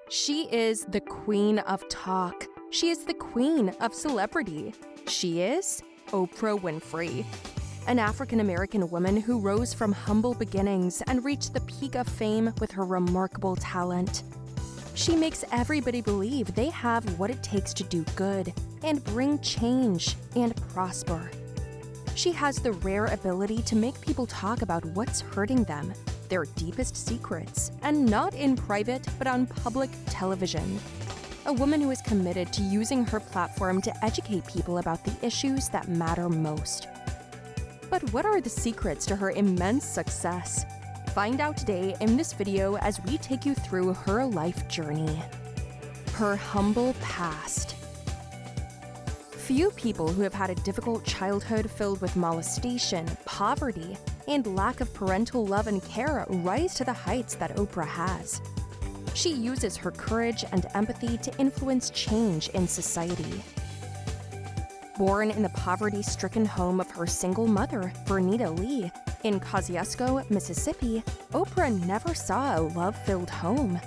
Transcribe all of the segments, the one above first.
She is the queen of talk. She is the queen of celebrity. She is Oprah Winfrey, an African-American woman who rose from humble beginnings and reached the peak of fame with her remarkable talent. She makes everybody believe they have what it takes to do good and bring change and prosper. She has the rare ability to make people talk about what's hurting them, their deepest secrets, and not in private but on public television. A woman who is committed to using her platform to educate people about the issues that matter most. But what are the secrets to her immense success? Find out today in this video as we take you through her life journey. Her humble past. Few people who have had a difficult childhood filled with molestation, poverty, and lack of parental love and care rise to the heights that Oprah has. She uses her courage and empathy to influence change in society. Born in the poverty-stricken home of her single mother, Bernita Lee, in Kosciuszko, Mississippi, Oprah never saw a love-filled home.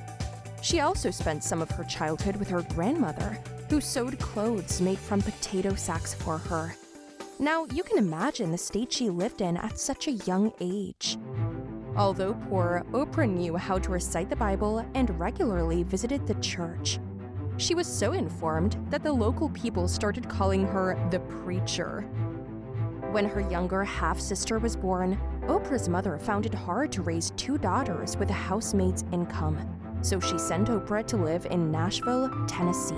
She also spent some of her childhood with her grandmother, who sewed clothes made from potato sacks for her. Now, you can imagine the state she lived in at such a young age. Although poor, Oprah knew how to recite the Bible and regularly visited the church. She was so informed that the local people started calling her the preacher. When her younger half-sister was born, Oprah's mother found it hard to raise two daughters with a housemaid's income, so she sent Oprah to live in Nashville, Tennessee.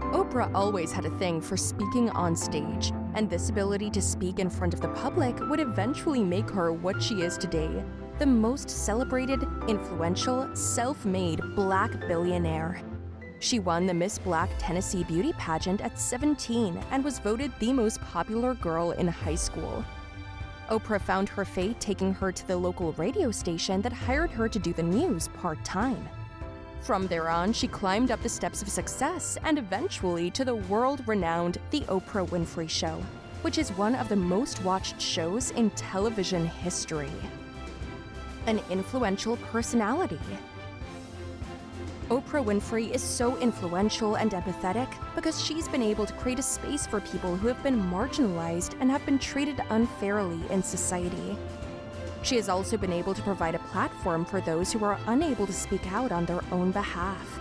Oprah always had a thing for speaking on stage, and this ability to speak in front of the public would eventually make her what she is today, the most celebrated, influential, self-made Black billionaire. She won the Miss Black Tennessee beauty pageant at 17 and was voted the most popular girl in high school. Oprah found her fate taking her to the local radio station that hired her to do the news part-time. From there on, she climbed up the steps of success and eventually to the world-renowned The Oprah Winfrey Show, which is one of the most watched shows in television history. An influential personality. Oprah Winfrey is so influential and empathetic because she's been able to create a space for people who have been marginalized and have been treated unfairly in society. She has also been able to provide a platform for those who are unable to speak out on their own behalf.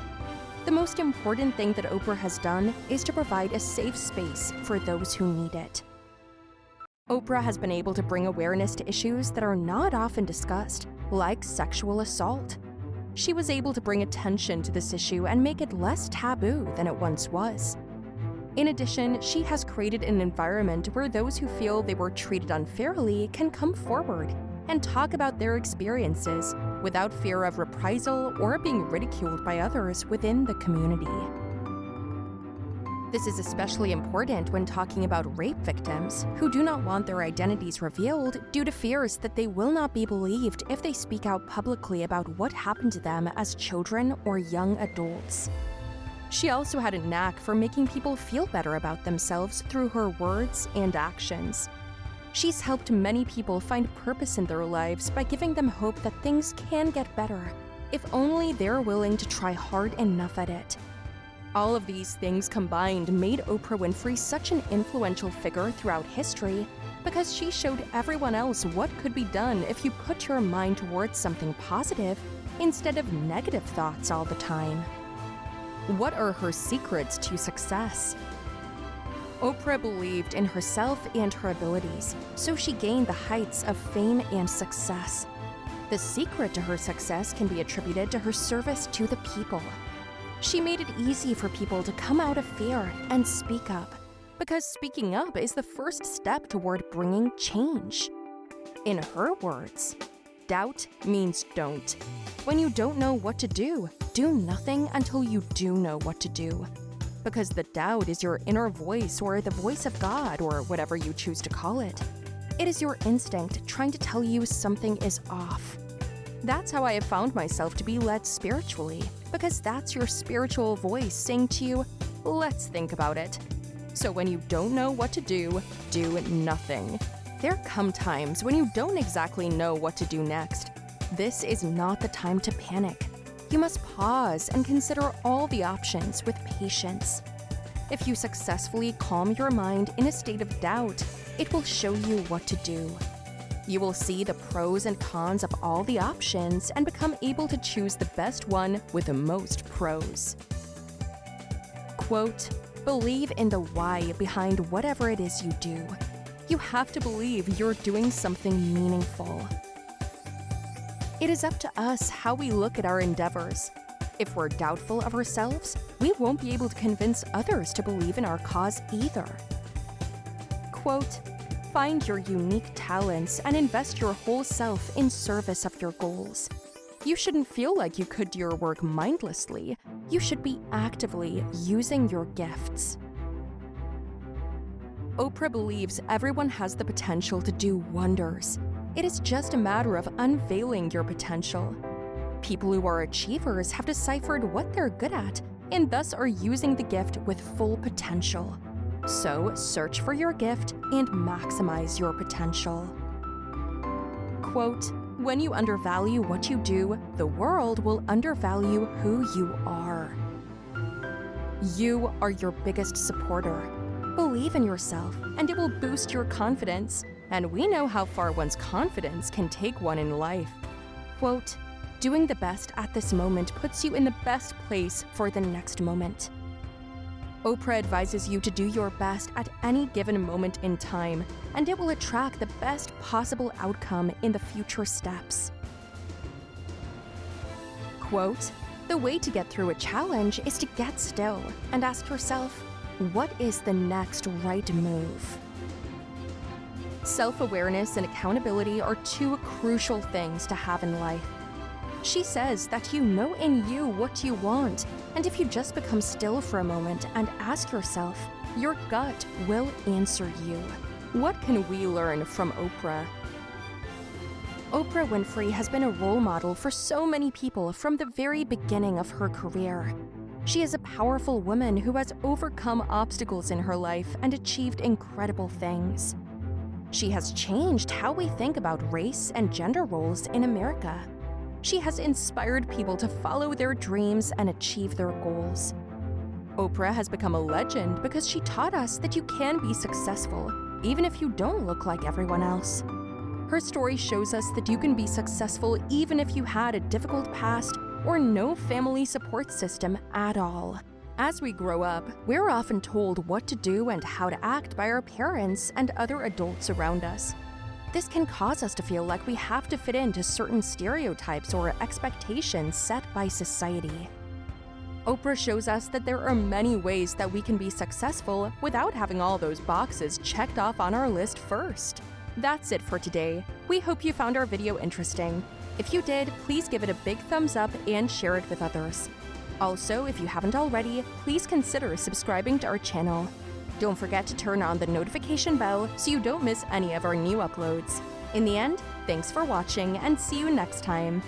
The most important thing that Oprah has done is to provide a safe space for those who need it. Oprah has been able to bring awareness to issues that are not often discussed, like sexual assault. She was able to bring attention to this issue and make it less taboo than it once was. In addition, she has created an environment where those who feel they were treated unfairly can come forward and talk about their experiences without fear of reprisal or being ridiculed by others within the community. This is especially important when talking about rape victims who do not want their identities revealed due to fears that they will not be believed if they speak out publicly about what happened to them as children or young adults. She also had a knack for making people feel better about themselves through her words and actions. She's helped many people find purpose in their lives by giving them hope that things can get better, if only they're willing to try hard enough at it. All of these things combined made Oprah Winfrey such an influential figure throughout history because she showed everyone else what could be done if you put your mind towards something positive instead of negative thoughts all the time. What are her secrets to success? Oprah believed in herself and her abilities, so she gained the heights of fame and success. The secret to her success can be attributed to her service to the people. She made it easy for people to come out of fear and speak up, because speaking up is the first step toward bringing change. In her words, doubt means don't. When you don't know what to do nothing until you do know what to do. Because the doubt is your inner voice or the voice of God or whatever you choose to call it. It is your instinct trying to tell you something is off. That's how I have found myself to be led spiritually, because that's your spiritual voice saying to you, let's think about it. So when you don't know what to do nothing. There come times when you don't exactly know what to do next. This is not the time to panic. You must pause and consider all the options with patience. If you successfully calm your mind in a state of doubt, it will show you what to do. You will see the pros and cons of all the options and become able to choose the best one with the most pros. Quote, "Believe in the why behind whatever it is you do. You have to believe you're doing something meaningful." It is up to us how we look at our endeavors. If we're doubtful of ourselves, we won't be able to convince others to believe in our cause either. Quote, "Find your unique talents and invest your whole self in service of your goals. You shouldn't feel like you could do your work mindlessly. You should be actively using your gifts." Oprah believes everyone has the potential to do wonders. It is just a matter of unveiling your potential. People who are achievers have deciphered what they're good at and thus are using the gift with full potential. So, search for your gift and maximize your potential. Quote, "When you undervalue what you do, the world will undervalue who you are." You are your biggest supporter. Believe in yourself, and it will boost your confidence. And we know how far one's confidence can take one in life. Quote, "Doing the best at this moment puts you in the best place for the next moment." Oprah advises you to do your best at any given moment in time, and it will attract the best possible outcome in the future steps. Quote, "The way to get through a challenge is to get still and ask yourself, what is the next right move?" Self-awareness and accountability are two crucial things to have in life. She says that you know in you what you want, and if you just become still for a moment and ask yourself, your gut will answer you. What can we learn from Oprah? Oprah Winfrey has been a role model for so many people from the very beginning of her career. She is a powerful woman who has overcome obstacles in her life and achieved incredible things. She has changed how we think about race and gender roles in America. She has inspired people to follow their dreams and achieve their goals. Oprah has become a legend because she taught us that you can be successful, even if you don't look like everyone else. Her story shows us that you can be successful even if you had a difficult past or no family support system at all. As we grow up, we're often told what to do and how to act by our parents and other adults around us. This can cause us to feel like we have to fit into certain stereotypes or expectations set by society. Oprah shows us that there are many ways that we can be successful without having all those boxes checked off on our list first. That's it for today. We hope you found our video interesting. If you did, please give it a big thumbs up and share it with others. Also, if you haven't already, please consider subscribing to our channel. Don't forget to turn on the notification bell so you don't miss any of our new uploads. In the end, thanks for watching and see you next time.